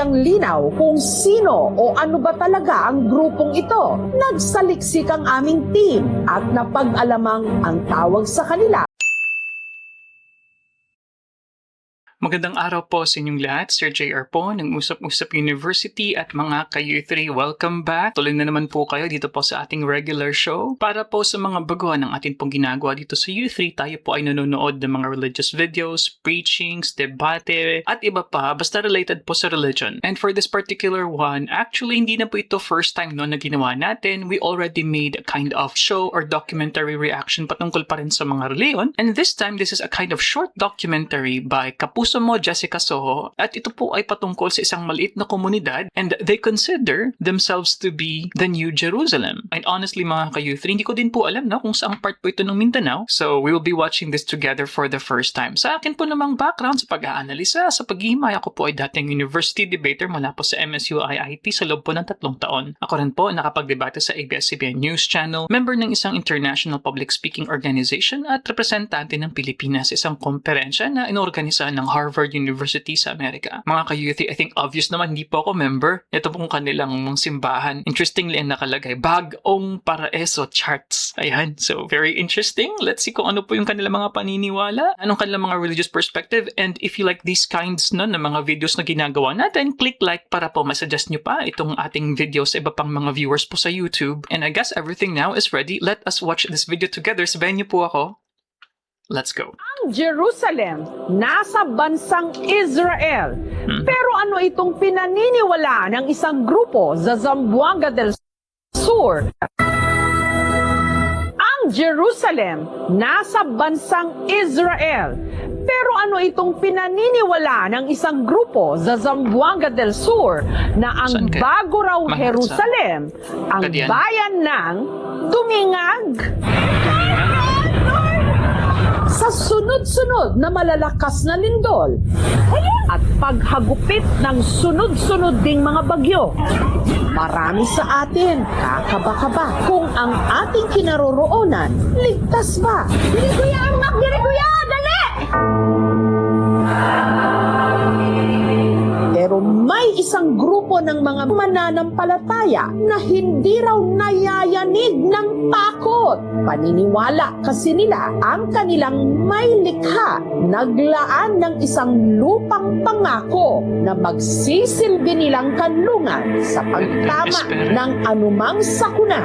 bigyang linaw kung sino o ano ba talaga ang grupong ito. Nagsaliksik ang aming team at napag-alamang ang tawag sa kanila. Magandang araw po sa inyong lahat. Sir JR po ng Usap-Usap University at mga ka-U3. Welcome back. Tuloy na naman po kayo dito po sa ating regular show. Para po sa mga baguhan ng ating pong ginagawa dito sa U3, tayo po ay nanonood ng mga religious videos, preachings, debate, at iba pa, basta related po sa religion. And for this particular one, actually hindi na po ito first time na ginawa natin. We already made a kind of show or documentary reaction patungkol pa rin sa mga reliyon. And this time, this is a kind of short documentary by Kapuso mo, Jessica Soho, at ito po ay patungkol sa isang maliit na komunidad and they consider themselves to be the New Jerusalem. And honestly mga ka-youth, hindi ko din po alam kung saang part po ito ng Mindanao. So we will be watching this together for the first time. Sa akin po namang background sa pag-aanalisa, sa paghihimay, ako po ay dating university debater mula po sa MSU IIT sa loob po ng 3 taon. Ako rin po nakapagdebate sa ABS-CBN News Channel, member ng isang international public speaking organization at representante ng Pilipinas sa isang komperensya na inorganisa ng Harvard University sa Amerika. Mga ka-youthi, I think obvious naman hindi po ako member. Ito pong kanilang simbahan. Interestingly, ang nakalagay, Bagong Paraeso Charts. Ayan. So, very interesting. Let's see kung ano po yung kanilang mga paniniwala, anong kanilang mga religious perspective, and if you like these kinds ng mga videos na ginagawa natin, click like para po masuggest nyo pa itong ating video sa iba pang mga viewers po sa YouTube. And I guess everything now is ready. Let us watch this video together. Sabayan niyo po ako. Let's go. Ang Jerusalem, nasa bansang Israel. Pero ano itong pinaniniwala ng isang grupo sa Zamboanga del Sur? Ang Jerusalem, nasa bansang Israel. Pero ano itong pinaniniwala ng isang grupo sa Zamboanga del Sur na ang bago raw Jerusalem, ang bayan ng Dumingag? Sa sunod-sunod na malalakas na lindol at paghagupit ng sunod-sunod ding mga bagyo, marami sa atin kakaba-kaba kung ang ating kinaroroonan ligtas ba. Dili kuya, anak, dili kuya, dali! Pero may isang grupo ng mga mananampalataya na hindi raw nayayanig ng takot. Paniniwala kasi nila ang kanilang may likha, naglaan ng isang lupang pangako na magsisilbi nilang kanlungan sa pagtama ng anumang sakuna.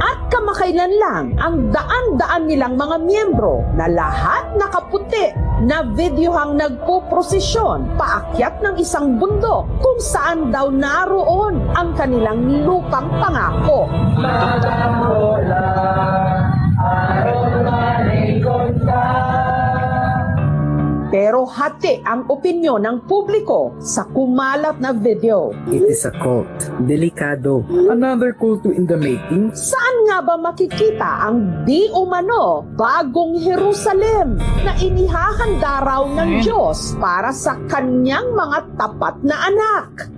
At kamakailan lang ang daan-daan nilang mga miyembro na lahat nakaputi na videohang nagpuprosesyon paakyat ng isang bundok kung saan daw naroon ang kanilang lupang pangako. Pero hati ang opinyon ng publiko sa kumalat na video. It is a cult. Delikado. Another cult in the making. Saan nga ba makikita ang di umano bagong Jerusalem na inihahanda raw ng Diyos para sa kanyang mga tapat na anak?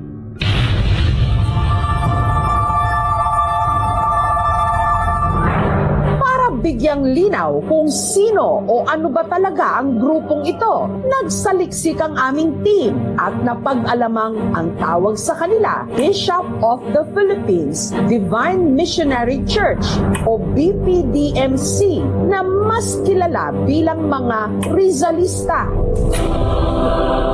Bigyang linaw kung sino o ano ba talaga ang grupong ito. Nagsaliksik ang aming team at napag-alamang ang tawag sa kanila, Bishop of the Philippines Divine Missionary Church o BPDMC na mas kilala bilang mga Rizalista.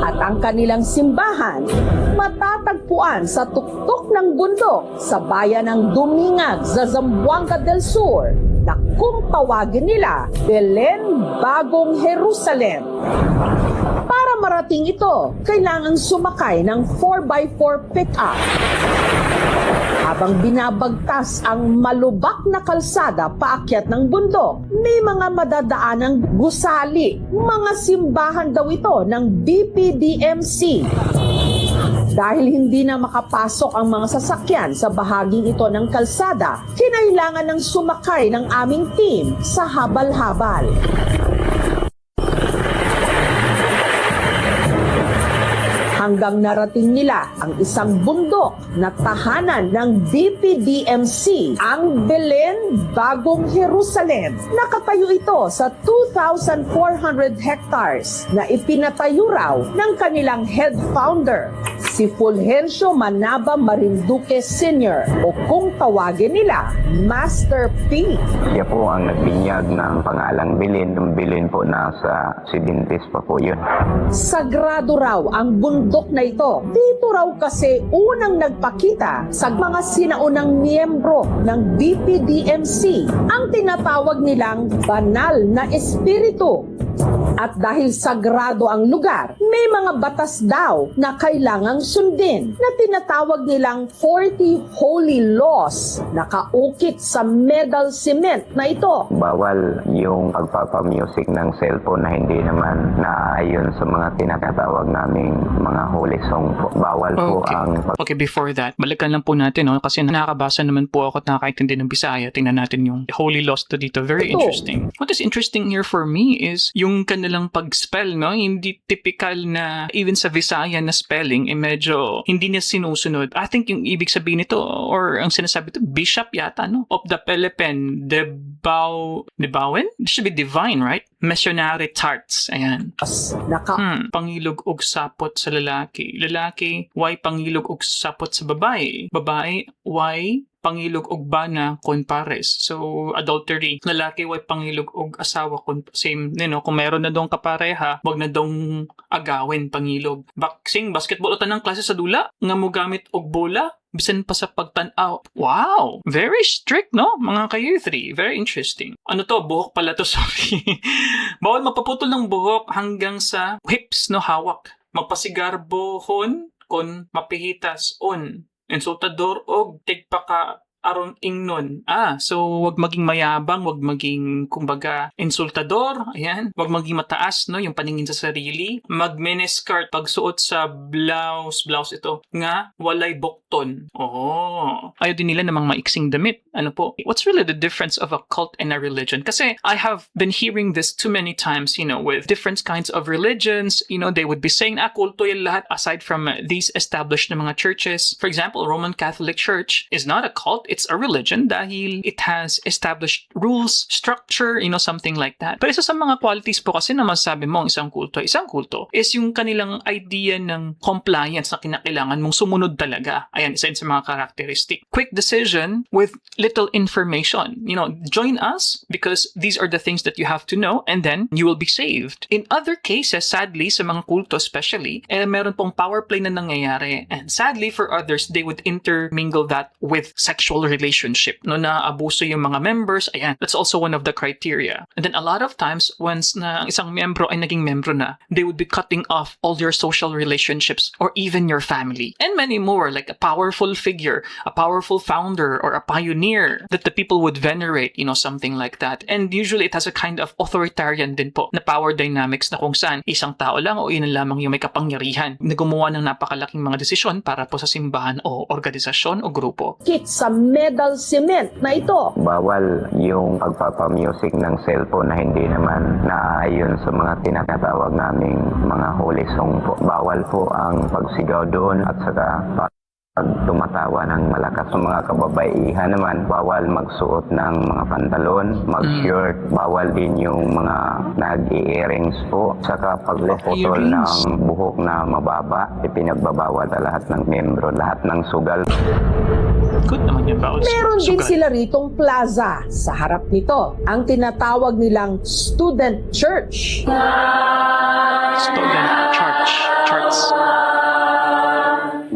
At ang kanilang simbahan matatagpuan sa tuktok ng bundok sa bayan ng Dumingag sa Zamboanga del Sur na kung tawagin nila Belen Bagong Jerusalem. Para marating ito, kailangang sumakay ng 4x4 pick-up. Habang binabagtas ang malubak na kalsada paakyat ng bundok, may mga madadaanang gusali. Mga simbahan daw ito ng BPDMC. Dahil hindi na makapasok ang mga sasakyan sa bahaging ito ng kalsada, kinailangan ng sumakay ng aming team sa habal-habal. hanggang narating nila ang isang bundok na tahanan ng DPDMC, ang Belen, Bagong Jerusalem. Nakatayo ito sa 2,400 hectares na ipinatayo raw ng kanilang head founder, si Fulgencio Manaba Marinduque Sr. o kung tawagin nila, Master P. Siya po ang nagbinyag ng pangalang Belen. Yung Belen po nasa Sidintes pa po yun. Sagrado raw ang bundok na ito. Dito raw kasi unang nagpakita sa mga sinaunang miyembro ng DPDMC ang tinatawag nilang banal na espiritu. At dahil sagrado ang lugar, may mga batas daw na kailangang sundin na tinatawag nilang 40 Holy Laws na kaukit sa medal cement na ito. Bawal yung pagpapamusic ng cellphone na hindi naman naayon sa mga tinatawag naming mga holy song po. Bawal po ang Okay, before that, balikan lang po natin, no? Kasi nakakabasa naman po ako at nakakaintindi ng Bisaya. Tingnan natin yung Holy Laws to dito. Very Ito. interesting. What is interesting here for me is yung kanilang pag-spell, no? Hindi typical na, even sa Visaya na spelling, medyo hindi niya sinusunod. I think yung ibig sabihin nito, or ang sinasabi ito, bishop yata, no? Of the Philippine, Debawen? It should be divine, right? Missionary tarts. Ayan. Pangilog og sapot sa lalaki. Lalaki, why pangilog og sapot sa babae? Babae, why pangilog og bana kon pares. So, adultery. Lalaki, why pangilog og asawa kon same, kung meron na dong kapareha, wag na dong agawin pangilog. Boxing, basketball, o tanang klase sa dula, nga mo gamit og bola, bisan pa sa pagtanaw. Wow! Very strict, no? Mga ka-U3. Very interesting. Ano to? Buhok pala to, sorry. Bawal magpaputol ng buhok hanggang sa hips, no? Hawak. Magpasigarbohon kon mapihitas on. Insultador og tigpaka aron ingnon. So wag maging mayabang, wag maging kumbaga insultador, ayan. Wag maging mataas, no, yung paningin sa sarili. Mag-miniskirt pagsuot sa blouse ito nga walay bukton. Ayaw din nila namang maiksing damit. Ano po? What's really the difference of a cult and a religion? Kasi I have been hearing this too many times, with different kinds of religions, they would be saying, kulto yan lahat aside from these established na mga churches. For example, Roman Catholic Church is not a cult. It's a religion dahil it has established rules, structure, something like that. Pero isa sa mga qualities po kasi na masasabi mo ang isang kulto is yung kanilang idea ng compliance na kinakailangan mong sumunod talaga. Ayan, isa yun sa mga characteristic. Quick decision with little information. Join us because these are the things that you have to know and then you will be saved. In other cases, sadly, sa mga kulto especially, meron pong power play na nangyayari. And sadly for others, they would intermingle that with sexual relationship. Na abuso yung mga members, ayan, that's also one of the criteria. And then a lot of times, once na ang isang membro ay naging membro na, they would be cutting off all your social relationships or even your family. And many more, like a powerful figure, a powerful founder, or a pioneer that the people would venerate, something like that. And usually it has a kind of authoritarian din po na power dynamics na kung saan isang tao lang o ilan lamang yung may kapangyarihan na gumawa ng napakalaking mga desisyon para po sa simbahan o organisasyon o grupo. Kit sa medal cement na ito. Bawal yung pagpapamusic ng cellphone na hindi naman naayon sa mga tinatawag naming mga holy song po. Bawal po ang pagsigaw doon at saka pag tumatawa ng malakas sa mga kababaihan naman, bawal magsuot ng mga pantalon, mag-shirt, bawal din yung mga nag-earrings po, saka pagpaputol ng buhok na mababa, ipinagbabawal na lahat ng membro, lahat ng sugal. Good naman yun, bawal. Meron din sila ritong plaza sa harap nito, ang tinatawag nilang student church. Student church.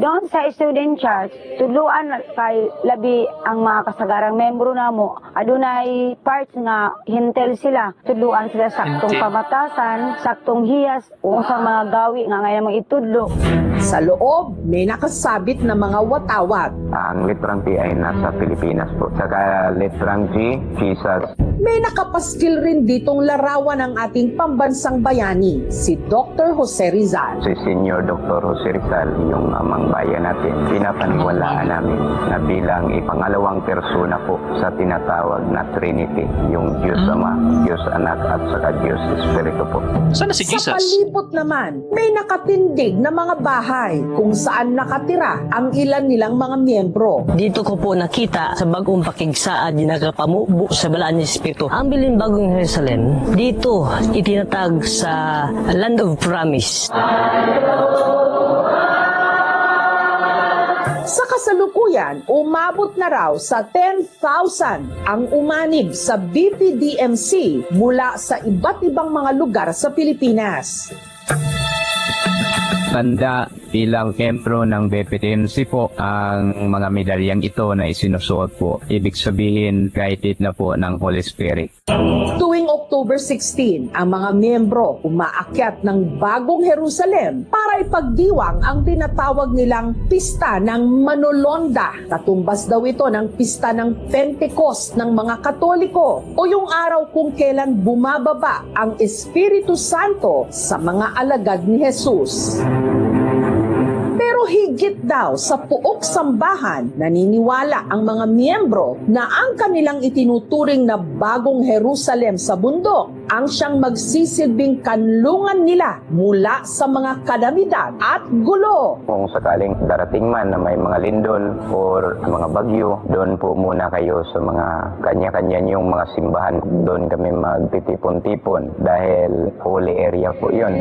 Doon sa student church, tuluan kay labi ang mga kasagarang membro namo. Adunay parts nga hintel sila. Tuluan sila saktong pamatasan, saktong hiyas, o sa mga gawi nga ngayon mga itudlo. Sa loob, may nakasabit na mga watawat. Ang litrang P ay nasa Pilipinas po. Saka litrang G, Jesus. May nakapaskil rin ditong larawan ng ating pambansang bayani, si Dr. Jose Rizal. Si Senior Dr. Jose Rizal, yung amang bayan. pamilya natin, pinapaniwalaan namin na bilang ipangalawang persona po sa tinatawag na Trinity, yung Diyos Ama, Diyos Anak at saka Diyos Espiritu po. Sana si Sa Jesus. palibot naman, may nakatindig na mga bahay kung saan nakatira ang ilan nilang mga miyembro. Dito ko po nakita sa bagong pakigsaad na nakapamubo sa balaan ni Espiritu. Ang bilin bagong Jerusalem, dito itinatag sa Land of Promise. Sa kasalukuyan, umabot na raw sa 10,000 ang umanib sa BPDMC mula sa iba't ibang mga lugar sa Pilipinas. Tanda bilang miyembro ng BPTMC po ang mga medalyang ito na isinusuot po. Ibig sabihin guided na po ng Holy Spirit. Tuwing October 16, ang mga miyembro umaakyat ng Bagong Jerusalem para ipagdiwang ang tinatawag nilang Pista ng Manolonda. Katumbas daw ito ng Pista ng Pentecost ng mga Katoliko o yung araw kung kailan bumababa ang Espiritu Santo sa mga alagad ni Jesus. Pero higit daw sa puok sambahan, naniniwala ang mga miyembro na ang kanilang itinuturing na Bagong Jerusalem sa bundok ang siyang magsisilbing kanlungan nila mula sa mga kalamidad at gulo. Kung sakaling darating man na may mga lindol or mga bagyo, doon po muna kayo sa mga kanya-kanya niyong mga simbahan. Doon kami magtitipon-tipon dahil holy area po yun.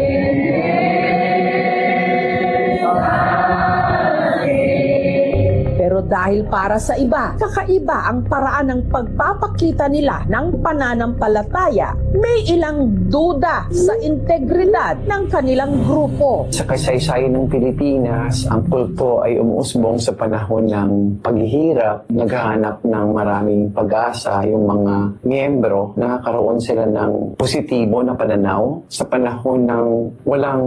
Pero dahil para sa iba, kakaiba ang paraan ng pagpapakita nila ng pananampalataya, may ilang duda sa integridad ng kanilang grupo. Sa kasaysayan ng Pilipinas, ang kulto ay umuusbong sa panahon ng paghihirap, naghahanap ng maraming pag-asa yung mga miyembro, nakakaroon sila ng positibo na pananaw sa panahon ng walang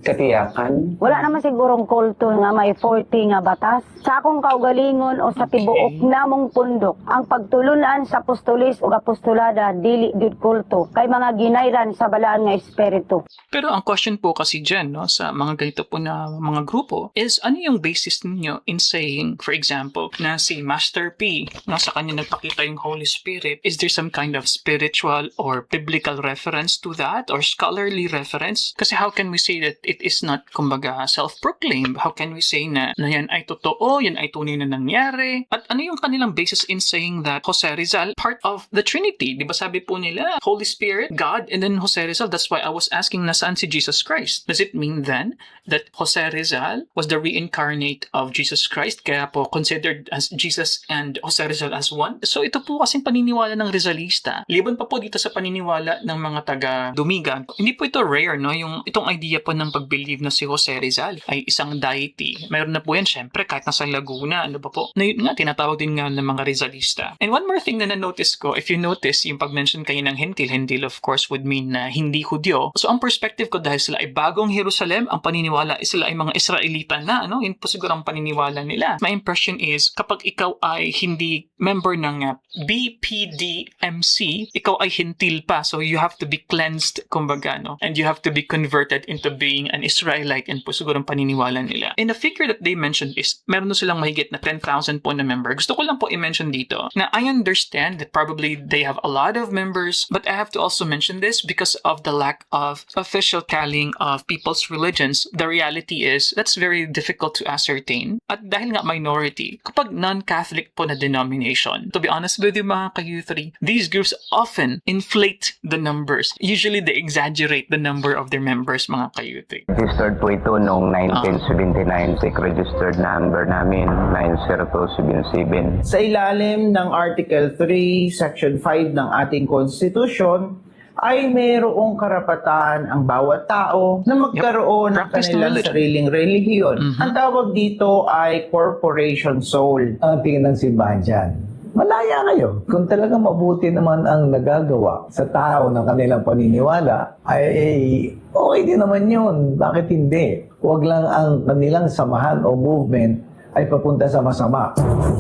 katiyakan. Wala naman sigurong kulto nga may 40 nga batas. Sa akong kaugalingon o sa tibuok namong pundok, ang pagtulunan sa apostolis o apostolada dili gyud kulto kay mga ginayran sa balaan nga espiritu. Pero ang question po kasi dyan, no, sa mga ganito po na mga grupo is ano yung basis ninyo in saying, for example, na si Master P, no, sa kanya nagpakita yung Holy Spirit, is there some kind of spiritual or biblical reference to that or scholarly reference? Kasi how can we say that it is not, kumbaga, self-proclaimed? How can we say na yan ay totoo, yan ay tunay na nangyari? At ano yung kanilang basis in saying that Jose Rizal, part of the Trinity? Di ba sabi po nila, Holy Spirit, God, and then Jose Rizal. That's why I was asking, nasaan si Jesus Christ? Does it mean then that Jose Rizal was the reincarnate of Jesus Christ? Kaya po considered as Jesus and Jose Rizal as one? So ito po kasing paniniwala ng Rizalista. Liban pa po dito sa paniniwala ng mga taga-Dumigan. Hindi po ito rare, no? Itong idea po ng pag-believe na si Jose Rizal ay isang deity. Mayroon na po yan, syempre, kahit nasa Laguna, ano ba po? Na yun nga, tinatawag din nga ng mga Rizalista. And one more thing na na-notice ko, if you notice, yung pag-mention kayo ng Hentil of course would mean na hindi Hudyo. So ang perspective ko dahil sila ay bagong Jerusalem, ang paniniwala is sila ay mga Israelita na, ano? Yun po siguro ang paniniwala nila. My impression is, kapag ikaw ay hindi member ng BPDMC, ikaw ay Hentil pa. So you have to be cleansed, kumbaga, no? And you have to be converted into being an Israelite. Yun po siguro ang paniniwala nila. And the figure that they mentioned is, meron na silang mahigit na 10,000 po na member. Gusto ko lang po i-mention dito na I understand that probably they have a lot of members, but I have to also mention this because of the lack of official tallying of people's religions. The reality is, that's very difficult to ascertain. At dahil nga minority, kapag non-Catholic po na denomination, to be honest with you mga ka-U3, these groups often inflate the numbers. Usually they exaggerate the number of their members mga ka-U3. Registered po ito noong 1979. Registered number namin 90277. Sa ilalim ng Article 3, Section 5 ng ating Constitution, ay mayroong karapatan ang bawat tao na magkaroon ng Practice kanilang religion. sariling relihiyon. Ang tawag dito ay corporation soul. Ang tingin ng simbahan dyan, malaya kayo. Kung talagang mabuti naman ang nagagawa sa tao ng kanilang paniniwala, ay okay din naman yun. Bakit hindi? Huwag lang ang kanilang samahan o movement ay papunta sa masama.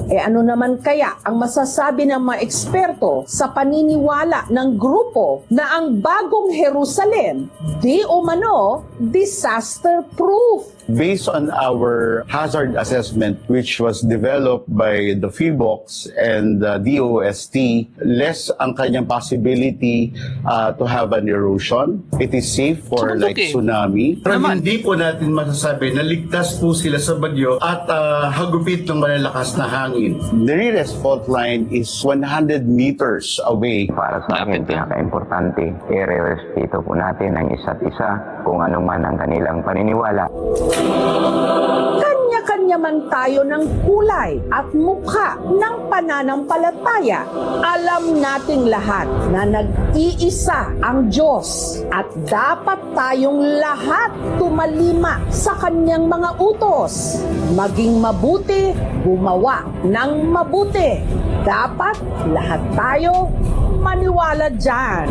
E ano naman kaya ang masasabi ng mga eksperto sa paniniwala ng grupo na ang Bagong Jerusalem di umano disaster-proof? Based on our hazard assessment, which was developed by the PHIVOLCS and the DOST, less ang kanyang possibility to have an erosion. It is safe for like tsunami. Pero hindi po natin masasabi na ligtas po sila sa bagyo at hagupit ng malalakas na hangin. The nearest fault line is 100 meters away. Para sa akin, pinaka-importante, i-respeto po natin ang isa't isa kung ano man ang kanilang paniniwala. Kanya-kanya man tayo ng kulay at mukha ng pananampalataya. Alam nating lahat na nag-iisa ang Diyos at dapat tayong lahat tumalima sa kanyang mga utos. Maging mabuti, gumawa ng mabuti. Dapat lahat tayo maniwala dyan.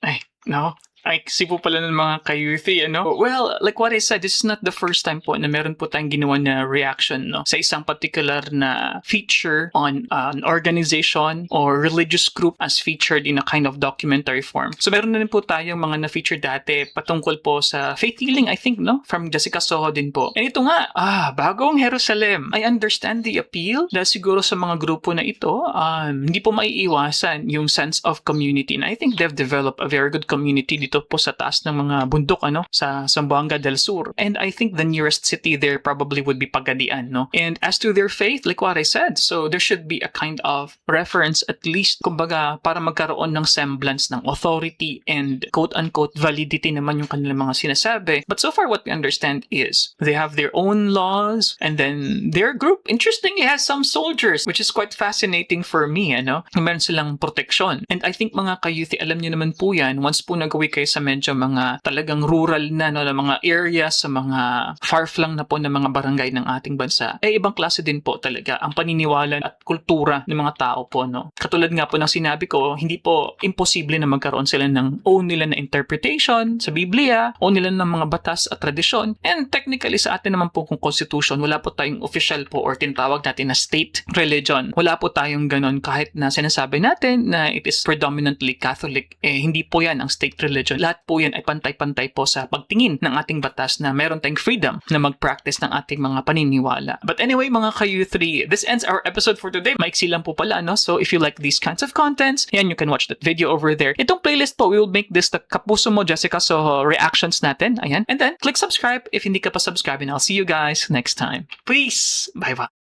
Ay, no. Ay, kasi po pala ng mga ka-youthy, ano? Well, like what I said, this is not the first time po na meron po tayong ginawa na reaction, no? Sa isang particular na feature on an organization or religious group as featured in a kind of documentary form. So, meron na rin po tayong mga na-feature dati patungkol po sa faith healing, I think, no? From Jessica Soho din po. And ito nga, bagong Jerusalem. I understand the appeal dahil siguro sa mga grupo na ito, hindi po maiiwasan yung sense of community. And I think they've developed a very good community dito po sa taas ng mga bundok, ano, sa Zamboanga del Sur. And I think the nearest city there probably would be Pagadian, no? And as to their faith, like what I said, so there should be a kind of reference at least, kumbaga, para magkaroon ng semblance ng authority and quote-unquote validity naman yung kanilang mga sinasabi. But so far, what we understand is they have their own laws and then their group, interestingly, has some soldiers, which is quite fascinating for me, ano? Meron silang protection. And I think mga ka-youth, alam niyo naman po yan, once po nagawi kayo sa medyo mga talagang rural na, no, na mga areas, sa mga far-flung na po ng mga barangay ng ating bansa, ibang klase din po talaga ang paniniwala at kultura ng mga tao po, no. Katulad nga po ng sinabi ko, hindi po imposible na magkaroon sila ng own nila na interpretation sa Biblia, own nila ng mga batas at tradisyon, and technically sa atin naman po kung constitution, wala po tayong official po or tinatawag natin na state religion. Wala po tayong ganon kahit na sinasabi natin na it is predominantly Catholic, hindi po yan ang state religion. Lahat po yan ay pantay-pantay po sa pagtingin ng ating batas na meron tayong freedom na mag-practice ng ating mga paniniwala. But anyway, mga ka-U3, this ends our episode for today. Maiksi lang po pala, no? So if you like these kinds of contents, yan, you can watch that video over there. Itong playlist po, we will make this the Kapuso Mo Jessica Soho reactions natin. Ayan. And then, click subscribe if hindi ka pa subscribe and I'll see you guys next time. Peace! Bye-bye!